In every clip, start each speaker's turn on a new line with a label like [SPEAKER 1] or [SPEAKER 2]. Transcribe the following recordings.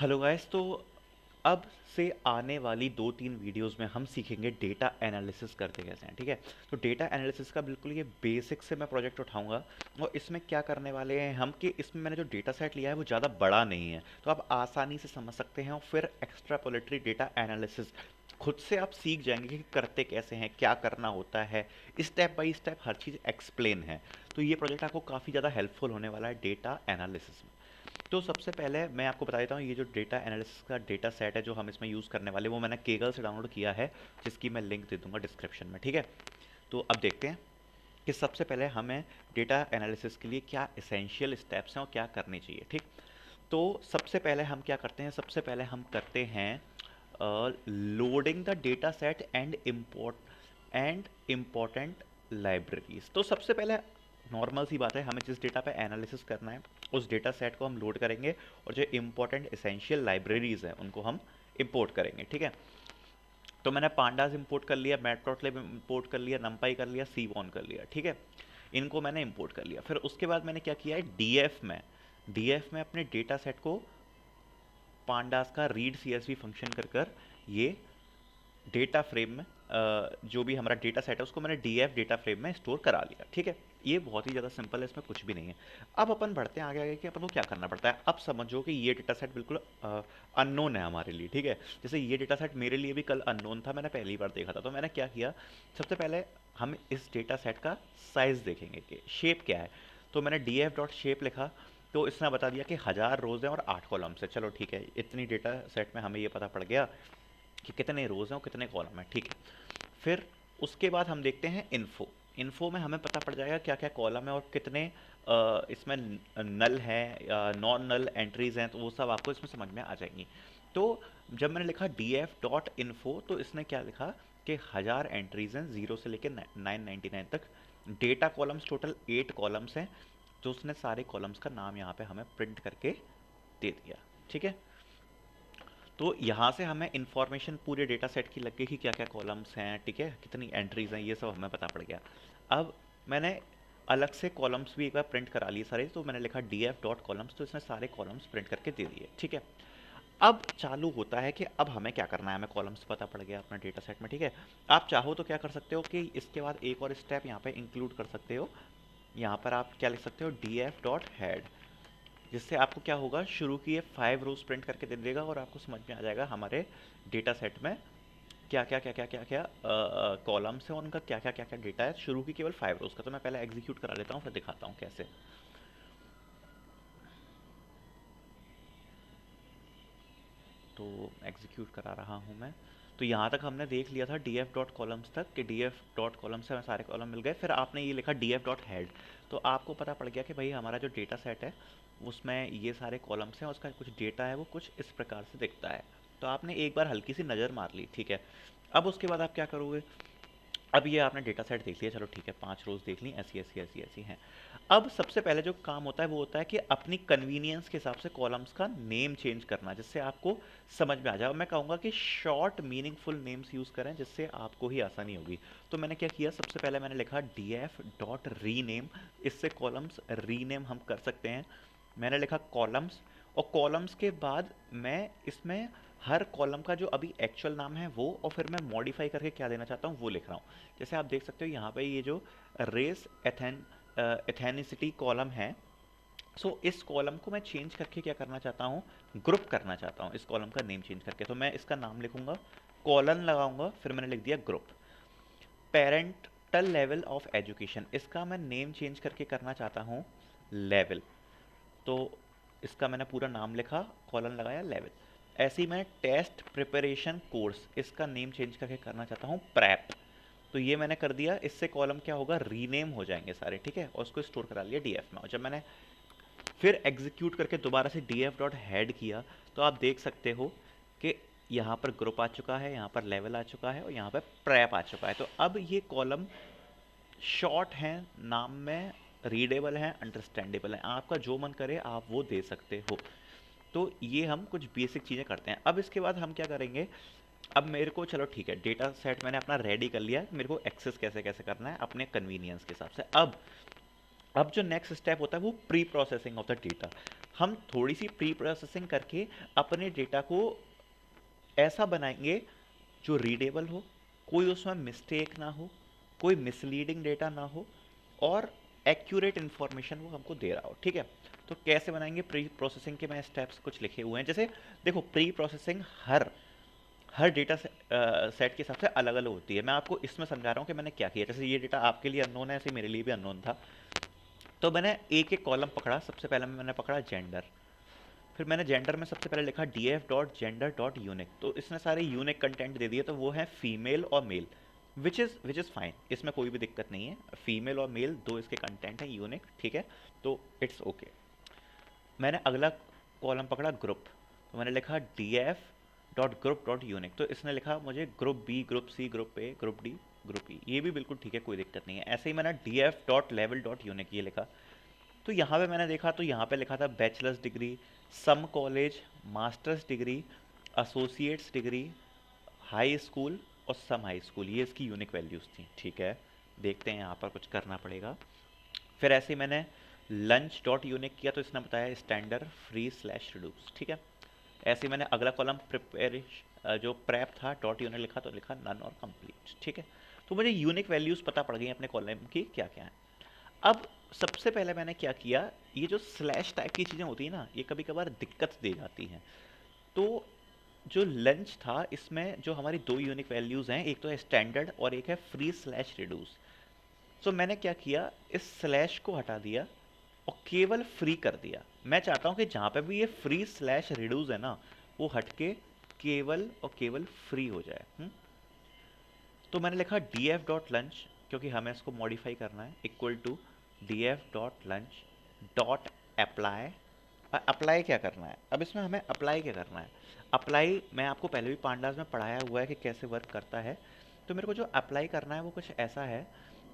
[SPEAKER 1] Hello guys. तो अब से आने वाली 2-3 वीडियोस में हम सीखेंगे डेटा एनालिसिस करते कैसे हैं। ठीक है। तो डेटा एनालिसिस का बिल्कुल ये बेसिक से मैं प्रोजेक्ट उठाऊंगा और इसमें क्या करने वाले हैं हम कि इसमें मैंने जो डेटा सेट लिया है वो ज़्यादा बड़ा नहीं है, तो आप आसानी से समझ सकते हैं और फिर एक्स्ट्रापोलेटरी डेटा एनालिसिस खुद से आप सीख जाएंगे कि करते कैसे हैं, क्या करना होता है। Step by step her cheese explain है। तो ये प्रोजेक्ट आपको काफ़ी ज़्यादा हेल्पफुल होने वाला है डेटा एनालिसिस में। तो सबसे पहले मैं आपको बता देता हूँ, ये जो डेटा एनालिसिस का डेटा सेट है जो हम इसमें यूज़ करने वाले, वो मैंने केगल से डाउनलोड किया है, जिसकी मैं लिंक दे दूंगा डिस्क्रिप्शन में। ठीक है। तो अब देखते हैं कि सबसे पहले हमें डेटा एनालिसिस के लिए क्या इसेंशियल स्टेप्स हैं और क्या करने चाहिए। ठीक। तो सबसे पहले हम क्या करते हैं, सबसे पहले हम करते हैं loading the data set and important libraries. तो सबसे पहले नॉर्मल सी बात है, हमें जिस डेटा पे एनालिसिस करना है उस डेटा सेट को हम लोड करेंगे और जो इम्पोर्टेंट एसेंशियल लाइब्रेरीज हैं उनको हम इंपोर्ट करेंगे। ठीक है। तो मैंने पांडास इंपोर्ट कर लिया, मैटप्लॉटलिब इंपोर्ट कर लिया, नंपाई कर लिया, सीवॉन कर लिया। ठीक है। इनको मैंने इंपोर्ट कर लिया। फिर उसके बाद मैंने क्या किया है, डीएफ में अपने डेटा सेट को पांडास का रीड सीएसवी फंक्शन कर कर ये डेटा फ्रेम में जो भी हमारा डेटा सेट है उसको मैंने डीएफ डेटा फ्रेम में स्टोर करा लिया। ठीक है। ये बहुत ही ज़्यादा सिंपल है, इसमें कुछ भी नहीं है। अब अपन बढ़ते हैं आगे आगे कि अपन को क्या करना पड़ता है। अब समझो कि ये डेटा सेट बिल्कुल अननोन है हमारे लिए। ठीक है। जैसे ये डेटा सेट मेरे लिए भी कल अननोन था, मैंने पहली बार देखा था। तो मैंने क्या किया, सबसे पहले हम इस डेटा सेट का साइज़ देखेंगे कि शेप क्या है। तो मैंने डी एफ डॉट शेप लिखा, तो इसने बता दिया कि 1000 रोज़ हैं और 8 कॉलम्स है। चलो ठीक है, इतनी डेटा सेट में हमें ये पता पड़ गया कि कितने रोज़ हैं और कितने कॉलम हैं। ठीक है। फिर उसके बाद हम देखते हैं इन्फो। इन्फो में हमें पता पड़ जाएगा क्या क्या कॉलम है और कितने इसमें नल है या नॉन नल एंट्रीज हैं, तो वो सब आपको इसमें समझ में आ जाएंगी। तो जब मैंने लिखा डी एफ डॉट इन्फो, तो इसने क्या लिखा कि 1000 एंट्रीज हैं 0 से लेकर 999 तक। डेटा कॉलम्स टोटल 8 कॉलम्स हैं, तो उसने सारे कॉलम्स का नाम यहाँ पे हमें प्रिंट करके दे दिया। ठीक है। तो यहाँ से हमें इंफॉर्मेशन पूरे डेटा सेट की लग गई कि क्या क्या कॉलम्स हैं, ठीक है, कितनी एंट्रीज हैं, ये सब हमें पता पड़ गया। अब मैंने अलग से कॉलम्स भी एक बार प्रिंट करा लिए सारे। तो मैंने लिखा डी एफ डॉट कॉलम्स, तो इसने सारे कॉलम्स प्रिंट करके दे दिए। ठीक है। अब चालू होता है कि अब हमें क्या करना है। हमें कॉलम्स पता पड़ गया अपना डेटा सेट में। ठीक है। आप चाहो तो क्या कर सकते हो कि इसके बाद एक और स्टेप यहाँ पे इंक्लूड कर सकते हो। यहाँ पर आप क्या लिख सकते हो, डी एफ डॉट हेड, जिससे आपको क्या होगा, शुरू की ये 5 रोज प्रिंट करके दे देगा और आपको समझ में आ जाएगा हमारे डेटा सेट में क्या क्या क्या क्या क्या क्या कॉलम्स हैं, उनका क्या क्या क्या क्या डेटा है। शुरू की केवल 5 रोज का। तो मैं पहले एग्जीक्यूट करा लेता हूँ, फिर दिखाता हूँ कैसे। तो एग्जीक्यूट करा रहा हूँ मैं। तो यहाँ तक हमने देख लिया था डी एफ डॉट कॉलम्स तक कि डी एफ डॉट कॉलम्स से हमें सारे कॉलम मिल गए। फिर आपने ये लिखा डी एफ डॉट हेड, तो आपको पता पड़ गया कि भाई हमारा जो डेटा सेट है उसमें ये सारे कॉलम्स हैं, उसका कुछ डेटा है वो कुछ इस प्रकार से दिखता है। तो आपने एक बार हल्की सी नज़र मार ली। ठीक है। अब उसके बाद आप क्या करोगे, अब ये आपने डेटा सेट देख लिया, चलो ठीक है, 5 रोज देख ली, ऐसी ऐसी ऐसी ऐसी हैं। अब सबसे पहले जो काम होता है वो होता है कि अपनी कन्वीनियंस के हिसाब से कॉलम्स का नेम चेंज करना, जिससे आपको समझ में आ जाए। मैं कहूँगा कि शॉर्ट मीनिंगफुल नेम्स यूज़ करें, जिससे आपको ही आसानी होगी। तो मैंने क्या किया, सबसे पहले मैंने लिखा डी एफ डॉट रीनेम, इससे कॉलम्स रीनेम हम कर सकते हैं। मैंने लिखा कॉलम्स, और कॉलम्स के बाद मैं इसमें हर कॉलम का जो अभी एक्चुअल नाम है वो, और फिर मैं मॉडिफाई करके क्या देना चाहता हूँ वो लिख रहा हूँ। जैसे आप देख सकते हो यहाँ पे ये जो रेस एथेनिसिटी कॉलम है, सो इस कॉलम को मैं चेंज करके क्या करना चाहता हूँ, ग्रुप करना चाहता हूँ इस कॉलम का नेम चेंज करके। तो मैं इसका नाम लिखूंगा, कॉलन लगाऊंगा, फिर मैंने लिख दिया group. Parental level of education, इसका मैं नेम चेंज करके करना चाहता हूँ लेवल। तो इसका मैंने पूरा नाम लिखा, कॉलन लगाया, लेवल। ऐसे ही मैं टेस्ट प्रिपरेशन कोर्स, इसका नेम चेंज करके करना चाहता हूँ प्रैप। तो ये मैंने कर दिया, इससे कॉलम क्या होगा, रीनेम हो जाएंगे सारे। ठीक है। और उसको स्टोर करा लिया डीएफ में। और जब मैंने फिर एग्जीक्यूट करके दोबारा से डी एफ डॉट हेड किया, तो आप देख सकते हो कि यहाँ पर ग्रुप आ चुका है, यहाँ पर लेवल आ चुका है और यहाँ पर प्रैप आ चुका है। तो अब ये कॉलम शॉर्ट हैं नाम में, रीडेबल हैं, अंडरस्टैंडेबल हैं, आपका जो मन करे आप वो दे सकते हो। तो ये हम कुछ बेसिक चीज़ें करते हैं। अब इसके बाद हम क्या करेंगे, अब मेरे को चलो ठीक है, डेटा सेट मैंने अपना रेडी कर लिया, मेरे को एक्सेस कैसे कैसे करना है अपने कन्वीनियंस के हिसाब से। अब जो नेक्स्ट स्टेप होता है वो pre processing of the data. हम थोड़ी सी प्री प्रोसेसिंग करके अपने डेटा को ऐसा बनाएंगे जो रीडेबल हो, कोई उसमें मिस्टेक ना हो, कोई मिसलीडिंग डेटा ना हो, और एक्यूरेट इन्फॉर्मेशन वो हमको दे रहा हो, ठीक है। तो कैसे बनाएंगे प्री प्रोसेसिंग के, मैं स्टेप्स कुछ लिखे हुए हैं। जैसे देखो, प्री प्रोसेसिंग हर हर डेटा सेट के हिसाब से अलग अलग होती है। मैं आपको इसमें समझा रहा हूँ कि मैंने क्या किया। जैसे ये डेटा आपके लिए अननोन है, ऐसे मेरे लिए भी अननोन था। तो मैंने एक एक कॉलम पकड़ा। सबसे पहले मैंने पकड़ा जेंडर। फिर मैंने जेंडर में सबसे पहले लिखा df.gender.unique। तो इसने सारे यूनिक कंटेंट दे दिए, तो वो है फीमेल और मेल, विच इज़ फाइन, इसमें कोई भी दिक्कत नहीं है। फीमेल और मेल दो इसके कंटेंट हैं यूनिक, ठीक है, तो इट्स ओके। मैंने अगला कॉलम पकड़ा ग्रुप। तो मैंने लिखा df.group.unique। तो इसने लिखा मुझे group B, group C, group A, group D, group E. ये भी बिल्कुल ठीक है, कोई दिक्कत नहीं है। ऐसे ही मैंने df.level.unique ये लिखा। तो यहाँ पे मैंने देखा, तो यहाँ पे लिखा था bachelor's degree, some college, master's degree, associate's degree, high school और सम हाई स्कूल। ये इसकी यूनिक वैल्यूज़ थी, ठीक है। देखते हैं यहाँ पर कुछ करना पड़ेगा। फिर ऐसे ही मैंने लंच डॉट यूनिक किया, तो इसने बताया स्टैंडर्ड, फ्री स्लैश रिड्यूस, ठीक है। ऐसे ही मैंने अगला कॉलम प्रिपेयर, जो प्रेप था, डॉट यूनिक लिखा, तो लिखा नन और कंप्लीट, ठीक है। तो मुझे यूनिक वैल्यूज़ पता पड़ गई अपने कॉलम की क्या क्या है। अब सबसे पहले मैंने क्या किया, ये जो स्लैश टाइप की चीज़ें होती हैं ना, ये कभी कभार दिक्कत दे जाती हैं। तो जो लंच था, इसमें जो हमारी दो यूनिक वैल्यूज़ हैं, एक तो है स्टैंडर्ड और एक है फ्री स्लैश रिड्यूस। सो मैंने क्या किया, इस स्लैश को हटा दिया और केवल फ्री कर दिया। मैं चाहता हूँ कि जहाँ पे भी ये फ्री स्लैश रिड्यूस है ना, वो हट के केवल और केवल फ्री हो जाए। तो मैंने लिखा डी एफ डॉट लंच, क्योंकि हमें इसको मॉडिफाई करना है, equal to D F dot lunch dot apply. Apply क्या करना है, अब इसमें हमें अप्लाई क्या करना है। अप्लाई मैं आपको पहले भी पांडास में पढ़ाया हुआ है कि कैसे वर्क करता है। तो मेरे को जो अप्लाई करना है वो कुछ ऐसा है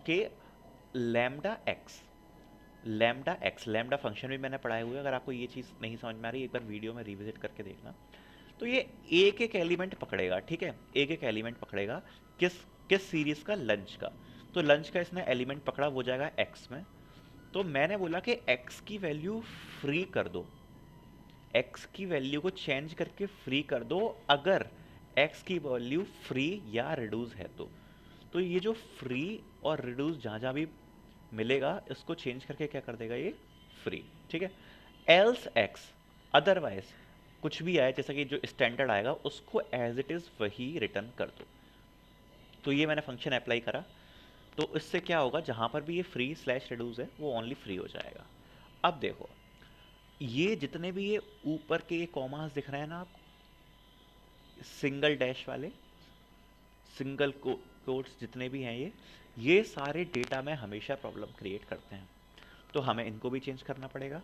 [SPEAKER 1] कि लैम्डा एक्स, लैम्डा फंक्शन भी मैंने पढ़ाए हुए हैं। अगर आपको ये चीज़ नहीं समझ में आ रही, एक बार वीडियो में रिविजिट करके देखना। तो ये एक एक एलिमेंट पकड़ेगा, ठीक है, एक एक एलिमेंट पकड़ेगा। किस किस सीरीज का, लंच का। तो लंच का इसने एलिमेंट पकड़ा, वो जाएगा एक्स में। तो मैंने बोला कि एक्स की वैल्यू फ्री कर दो, एक्स की वैल्यू को चेंज करके फ्री कर दो, अगर एक्स की वैल्यू फ्री या रिड्यूस है तो ये जो फ्री और रिड्यूस जहाँ जहाँ भी मिलेगा, इसको चेंज करके क्या कर देगा ये फ्री, ठीक है। एल्स एक्स, अदरवाइज कुछ भी आए, जैसा कि जो स्टैंडर्ड आएगा उसको एज इट इज़ वही रिटर्न कर दो। तो ये मैंने फंक्शन अप्लाई करा। तो इससे क्या होगा, जहाँ पर भी ये फ्री स्लैश रिड्यूस है वो ओनली फ्री हो जाएगा। अब देखो, ये जितने भी ये ऊपर के ये कॉमास दिख रहे हैं ना आपको, सिंगल डैश वाले, सिंगल कोट्स जितने भी हैं, ये सारे डेटा में हमेशा प्रॉब्लम क्रिएट करते हैं। तो हमें इनको भी चेंज करना पड़ेगा।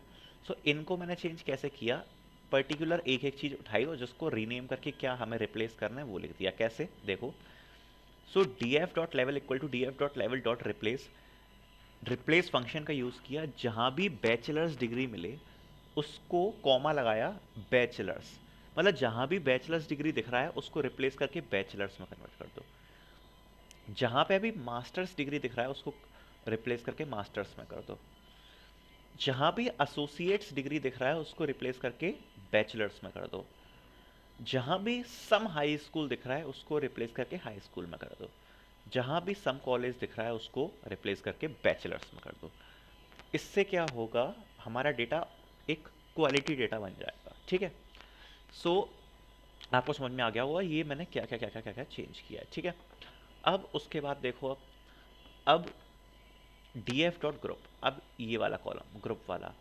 [SPEAKER 1] सो इनको मैंने चेंज कैसे किया, पर्टिकुलर एक एक चीज़ उठाई और जिसको रीनेम करके क्या हमें रिप्लेस करना है वो लिख दिया। कैसे, देखो। So D F dot level equal to D F dot level dot replace, replace function का यूज़ किया। जहाँ भी बैचलर्स डिग्री मिले उसको कॉमा लगाया, बैचलर्स, मतलब जहाँ भी बैचलर्स डिग्री दिख रहा है उसको रिप्लेस करके बैचलर्स में कन्वर्ट कर दो। जहाँ पे अभी मास्टर्स डिग्री दिख रहा है उसको रिप्लेस करके मास्टर्स में कर दो। जहाँ भी एसोसिएट्स डिग्री दिख रहा है उसको रिप्लेस करके बैचलर्स में कर दो। जहाँ भी सम हाई स्कूल दिख रहा है उसको रिप्लेस करके हाई स्कूल में कर दो। जहाँ भी सम कॉलेज दिख रहा है उसको रिप्लेस करके बैचलर्स में कर दो। इससे क्या होगा, हमारा डेटा एक क्वालिटी डेटा बन जाएगा, ठीक है। सो आपको समझ में आ गया होगा ये मैंने क्या क्या क्या क्या क्या क्या चेंज किया है, ठीक है। अब उसके बाद देखो, अब डी एफ डॉट ग्रुप, अब ये वाला कॉलम ग्रुप वाला।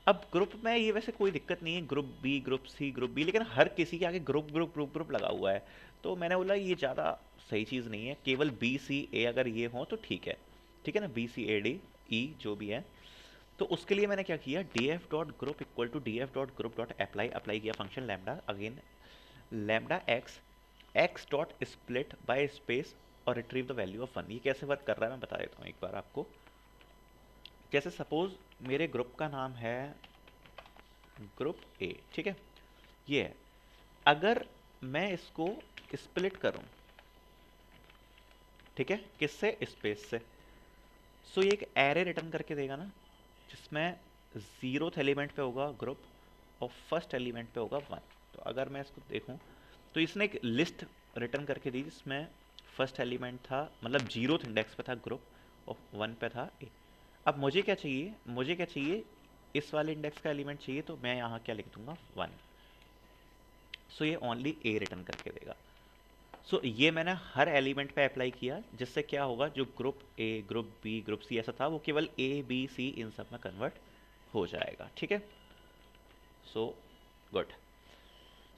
[SPEAKER 1] अब ग्रुप में ये वैसे कोई दिक्कत नहीं है, group B, group C, group B, लेकिन हर किसी के आगे ग्रुप ग्रुप ग्रुप ग्रुप लगा हुआ है। तो मैंने बोला ये ज़्यादा सही चीज़ नहीं है, केवल बी सी ए अगर ये हो तो ठीक है, ठीक है ना, B C A D E जो भी है। तो उसके लिए मैंने क्या किया, D F dot group equal to D F dot group dot apply, apply किया function lambda, again lambda X, X dot split by space और retrieve the value of one. ये कैसे वर्क कर रहा है मैं बता देता हूँ एक बार आपको। जैसे सपोज मेरे ग्रुप का नाम है ग्रुप ए, ठीक है, ये है। अगर मैं इसको स्प्लिट करूं, ठीक है, किससे, स्पेस से, सो ये एक एरे रिटर्न करके देगा ना, जिसमें जीरोथ एलिमेंट पे होगा ग्रुप और फर्स्ट एलिमेंट पे होगा 1। तो अगर मैं इसको देखूं तो इसने एक लिस्ट रिटर्न करके दी जिसमें फर्स्ट एलिमेंट था, मतलब 0th इंडेक्स पे था ग्रुप, और 1 पे था ए। अब मुझे क्या चाहिए, इस वाले इंडेक्स का एलिमेंट चाहिए, तो मैं यहाँ क्या लिख दूंगा 1। सो ये ओनली ए रिटर्न करके देगा। सो ये मैंने हर एलिमेंट पे अप्लाई किया, जिससे क्या होगा, जो group A, group B, group C ऐसा था, वो केवल ए बी सी इन सब में कन्वर्ट हो जाएगा। ठीक है, सो गुड।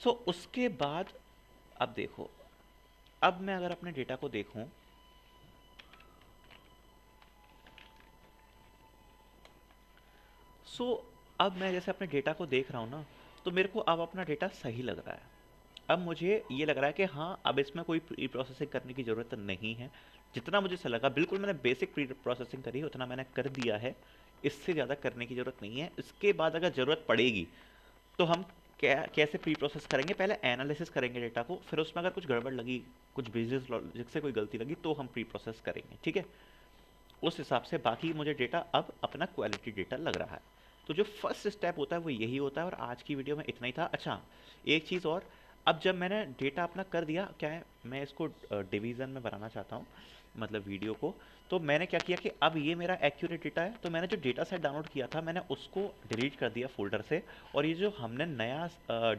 [SPEAKER 1] सो उसके बाद अब देखो, अब मैं अगर अपने डेटा को देखूं, सो अब मैं जैसे अपने डेटा को देख रहा हूँ ना, तो मेरे को अब अपना डेटा सही लग रहा है। अब मुझे ये लग रहा है कि हाँ, अब इसमें कोई प्री प्रोसेसिंग करने की ज़रूरत नहीं है। जितना मुझे सही लगा, बिल्कुल मैंने बेसिक प्री प्रोसेसिंग करी, उतना मैंने कर दिया है। इससे ज़्यादा करने की ज़रूरत नहीं है। इसके बाद अगर ज़रूरत पड़ेगी तो हम क्या कैसे प्री प्रोसेस करेंगे, पहले एनालिसिस करेंगे डेटा को, फिर उसमें अगर कुछ गड़बड़ लगी, कुछ बिजनेस लॉजिक से कोई गलती लगी, तो हम प्री प्रोसेस करेंगे। ठीक है, उस हिसाब से बाकी मुझे डेटा अब अपना क्वालिटी डेटा लग रहा है। तो जो फर्स्ट स्टेप होता है वो यही होता है, और आज की वीडियो में इतना ही था। अच्छा, एक चीज़ और, अब जब मैंने डेटा अपना कर दिया, क्या है, मैं इसको डिवीज़न में बनाना चाहता हूँ, मतलब वीडियो को। तो मैंने क्या किया कि अब ये मेरा एक्यूरेट डेटा है, तो मैंने जो डेटा सेट डाउनलोड किया था, मैंने उसको डिलीट कर दिया फोल्डर से, और ये जो हमने नया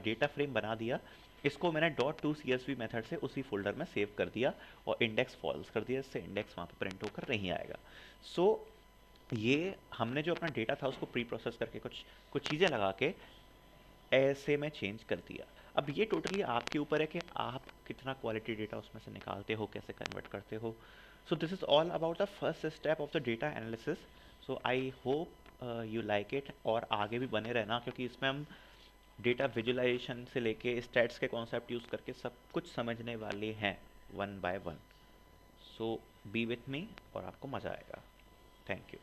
[SPEAKER 1] डेटा फ्रेम बना दिया, इसको मैंने .to csv मेथड से उसी फोल्डर में सेव कर दिया, और इंडेक्स फॉल्स कर दिया, इससे इंडेक्स वहाँ पे प्रिंट होकर नहीं आएगा। सो ये हमने जो अपना डेटा था उसको प्री प्रोसेस करके कुछ कुछ चीज़ें लगा के ऐसे में चेंज कर दिया। अब ये टोटली आपके ऊपर है कि आप कितना क्वालिटी डेटा उसमें से निकालते हो, कैसे कन्वर्ट करते हो। So this is all about the first step of the data analysis. So I hope you like it, और आगे भी बने रहना, क्योंकि इसमें हम डेटा विजुअलाइजेशन से लेके स्टैट्स के कॉन्सेप्ट यूज़ करके सब कुछ समझने वाले हैं, one by one. So B with me, और आपको मज़ा आएगा। Thank you.